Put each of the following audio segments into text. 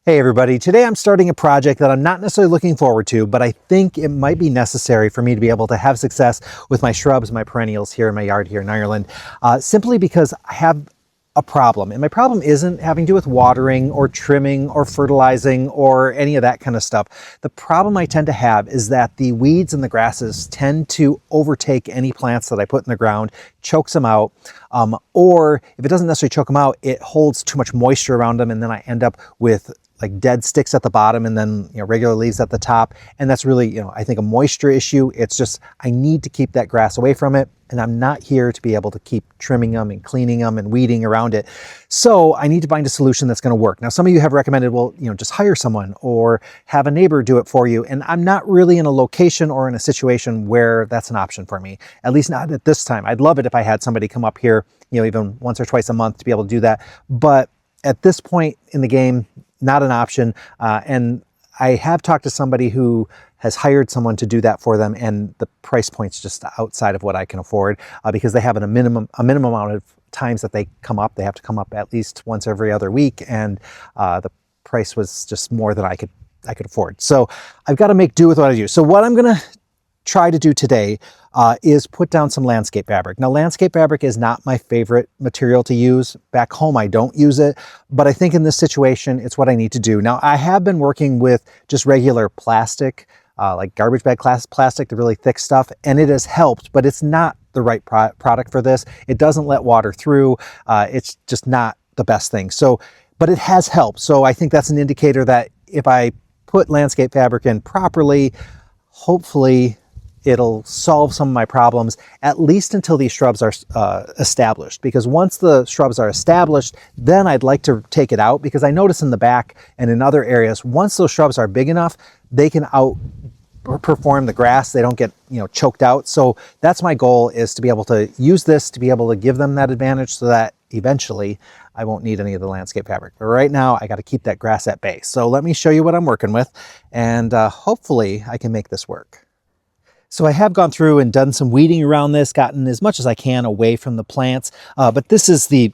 Hey everybody, today I'm starting a project that I'm not necessarily looking forward to, but I think it might be necessary for me to be able to have success with my shrubs, my perennials here in my yard here in Ireland, simply because I have a problem. And my problem isn't having to do with watering or trimming or fertilizing or any of that kind of stuff. The problem I tend to have is that the weeds and the grasses tend to overtake any plants that I put in the ground, chokes them out, or if it doesn't necessarily choke them out, it holds too much moisture around them, and then I end up with like dead sticks at the bottom and then regular leaves at the top. And that's really, I think a moisture issue. It's just, I need to keep that grass away from it. And I'm not here to be able to keep trimming them and cleaning them and weeding around it. So I need to find a solution that's going to work. Now, some of you have recommended, well, just hire someone or have a neighbor do it for you. And I'm not really in a location or in a situation where that's an option for me, at least not at this time. I'd love it if I had somebody come up here, even once or twice a month to be able to do that. But at this point in the game, not an option. And I have talked to somebody who has hired someone to do that for them, and the price point's just outside of what I can afford because they have a minimum amount of times that they come up. They have to come up at least once every other week, and the price was just more than I could afford. So I've got to make do with what I do. So what I'm gonna try to do today is put down some landscape fabric. Now, landscape fabric is not my favorite material to use. Back home, I don't use it, but I think in this situation, it's what I need to do. Now, I have been working with just regular plastic, like garbage bag plastic, the really thick stuff, and it has helped, but it's not the right product for this. It doesn't let water through. It's just not the best thing. So, but it has helped. So I think that's an indicator that if I put landscape fabric in properly, hopefully it'll solve some of my problems, at least until these shrubs are established. Because once the shrubs are established, then I'd like to take it out, because I notice in the back and in other areas, once those shrubs are big enough, they can outperform the grass. They don't get choked out. So that's my goal, is to be able to use this to be able to give them that advantage, so that eventually I won't need any of the landscape fabric. But right now I got to keep that grass at bay. So let me show you what I'm working with, and hopefully I can make this work. So I have gone through and done some weeding around this, gotten as much as I can away from the plants. But this is the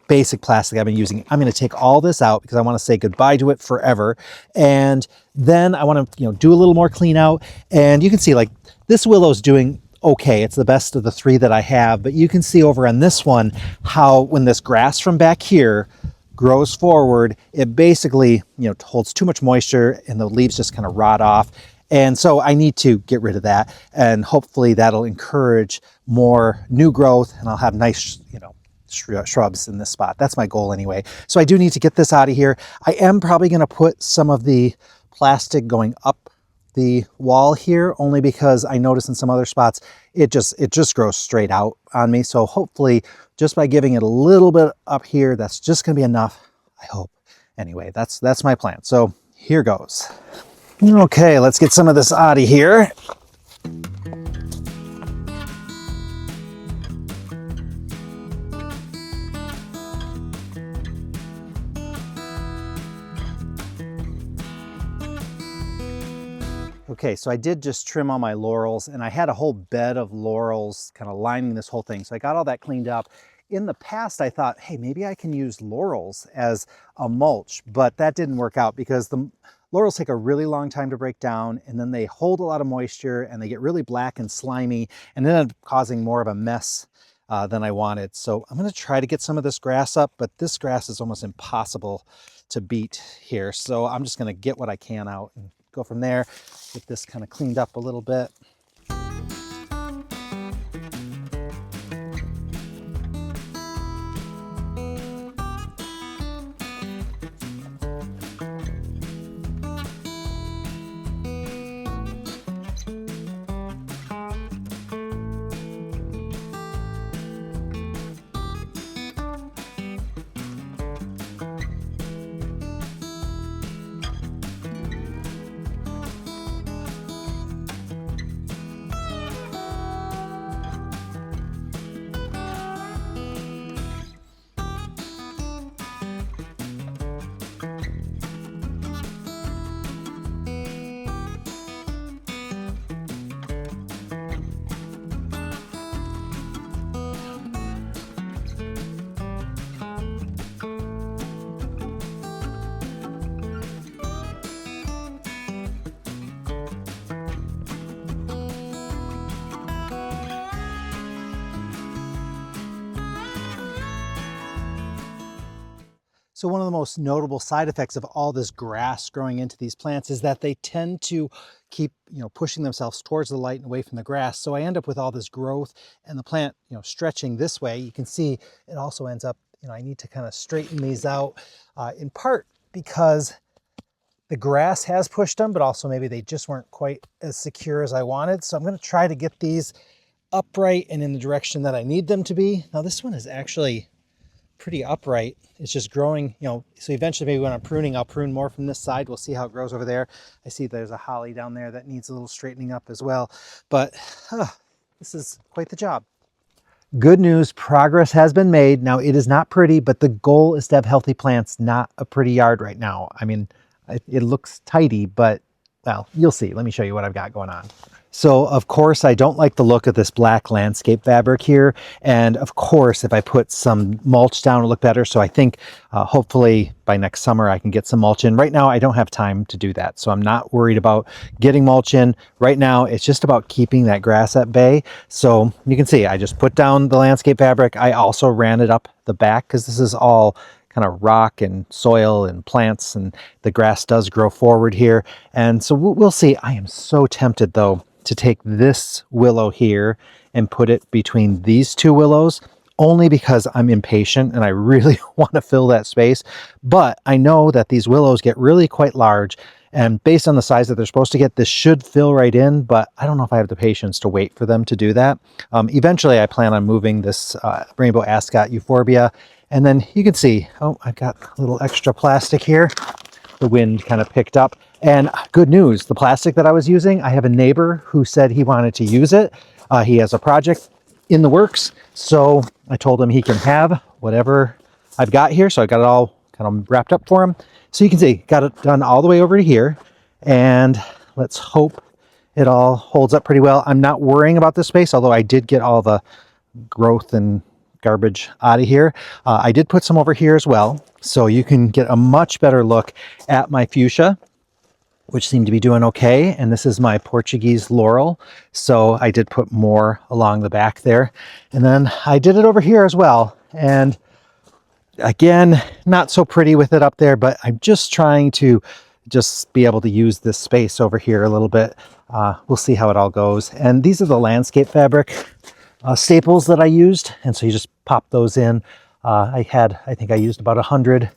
basic plastic I've been using. I'm going to take all this out because I want to say goodbye to it forever. And then I want to do a little more clean out. And you can see like this willow's doing okay. It's the best of the three that I have. But you can see over on this one how when this grass from back here grows forward, it basically holds too much moisture and the leaves just kind of rot off. And so I need to get rid of that, and hopefully that'll encourage more new growth, and I'll have nice, shrubs in this spot. That's my goal anyway. So I do need to get this out of here. I am probably going to put some of the plastic going up the wall here, only because I noticed in some other spots it just grows straight out on me. So hopefully just by giving it a little bit up here, that's just going to be enough, I hope. Anyway, that's my plan. So here goes. Okay, let's get some of this out of here. Okay, so I did just trim all my laurels, and I had a whole bed of laurels kind of lining this whole thing. So I got all that cleaned up. In the past, I thought, hey, maybe I can use laurels as a mulch, but that didn't work out because the laurels take a really long time to break down, and then they hold a lot of moisture and they get really black and slimy and end up causing more of a mess than I wanted. So I'm going to try to get some of this grass up, but this grass is almost impossible to beat here. So I'm just going to get what I can out and go from there, get this kind of cleaned up a little bit. So one of the most notable side effects of all this grass growing into these plants is that they tend to keep, pushing themselves towards the light and away from the grass. So I end up with all this growth and the plant, stretching this way. You can see it also ends up, I need to kind of straighten these out in part because the grass has pushed them, but also maybe they just weren't quite as secure as I wanted. So I'm going to try to get these upright and in the direction that I need them to be. Now this one is actually pretty upright. It's just growing, so eventually maybe when I'm pruning, I'll prune more from this side. We'll see how it grows over there. I see there's a holly down there that needs a little straightening up as well. But this is quite the job. Good news, progress has been made. Now it is not pretty, but the goal is to have healthy plants, not a pretty yard right now. I mean, it looks tidy, but well, you'll see. Let me show you what I've got going on. So of course, I don't like the look of this black landscape fabric here. And of course, if I put some mulch down, it'll look better. So I think hopefully by next summer, I can get some mulch in. Right now, I don't have time to do that. So I'm not worried about getting mulch in. Right now, it's just about keeping that grass at bay. So you can see, I just put down the landscape fabric. I also ran it up the back because this is all kind of rock and soil and plants, and the grass does grow forward here. And so we'll see. I am so tempted though to take this willow here and put it between these two willows, only because I'm impatient and I really want to fill that space. But I know that these willows get really quite large, and based on the size that they're supposed to get, this should fill right in, but I don't know if I have the patience to wait for them to do that. Eventually I plan on moving this rainbow ascot euphorbia. And then you can see, oh, I've got a little extra plastic here. The wind kind of picked up. And good news, the plastic that I was using, I have a neighbor who said he wanted to use it. He has a project in the works. So I told him he can have whatever I've got here. So I got it all kind of wrapped up for him. So you can see, got it done all the way over to here. And let's hope it all holds up pretty well. I'm not worrying about this space, although I did get all the growth and garbage out of here. I did put some over here as well, so you can get a much better look at my fuchsia, which seem to be doing okay. And this is my Portuguese laurel. So I did put more along the back there. And then I did it over here as well. And again, not so pretty with it up there, but I'm just trying to just be able to use this space over here a little bit. We'll see how it all goes. And these are the landscape fabric staples that I used. And so you just pop those in. I think I used about 100.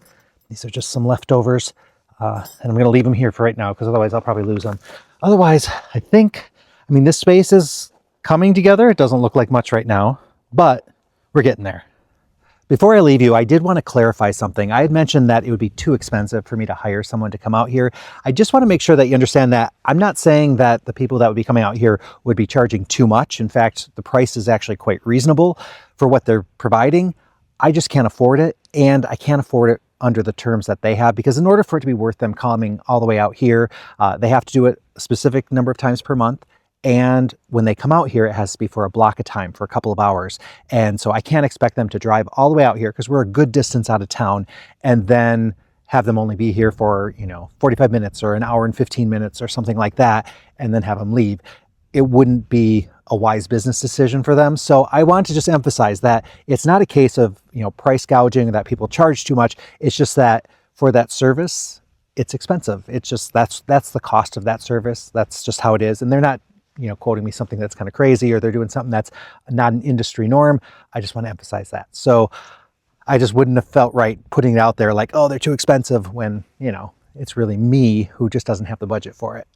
These are just some leftovers. And I'm going to leave them here for right now because otherwise I'll probably lose them. Otherwise, I mean, this space is coming together. It doesn't look like much right now, but we're getting there. Before I leave you, I did want to clarify something. I had mentioned that it would be too expensive for me to hire someone to come out here. I just want to make sure that you understand that I'm not saying that the people that would be coming out here would be charging too much. In fact, the price is actually quite reasonable for what they're providing. I just can't afford it, and I can't afford it under the terms that they have, because in order for it to be worth them coming all the way out here, they have to do it a specific number of times per month. And when they come out here, it has to be for a block of time, for a couple of hours. And so I can't expect them to drive all the way out here because we're a good distance out of town, and then have them only be here for, 45 minutes or an hour and 15 minutes or something like that, and then have them leave. It wouldn't be a wise business decision for them. So I want to just emphasize that it's not a case of, price gouging or that people charge too much. It's just that for that service, it's expensive. It's just, that's the cost of that service. That's just how it is. And they're not, quoting me something that's kind of crazy, or they're doing something that's not an industry norm. I just want to emphasize that. So I just wouldn't have felt right putting it out there like, oh, they're too expensive, when, it's really me who just doesn't have the budget for it.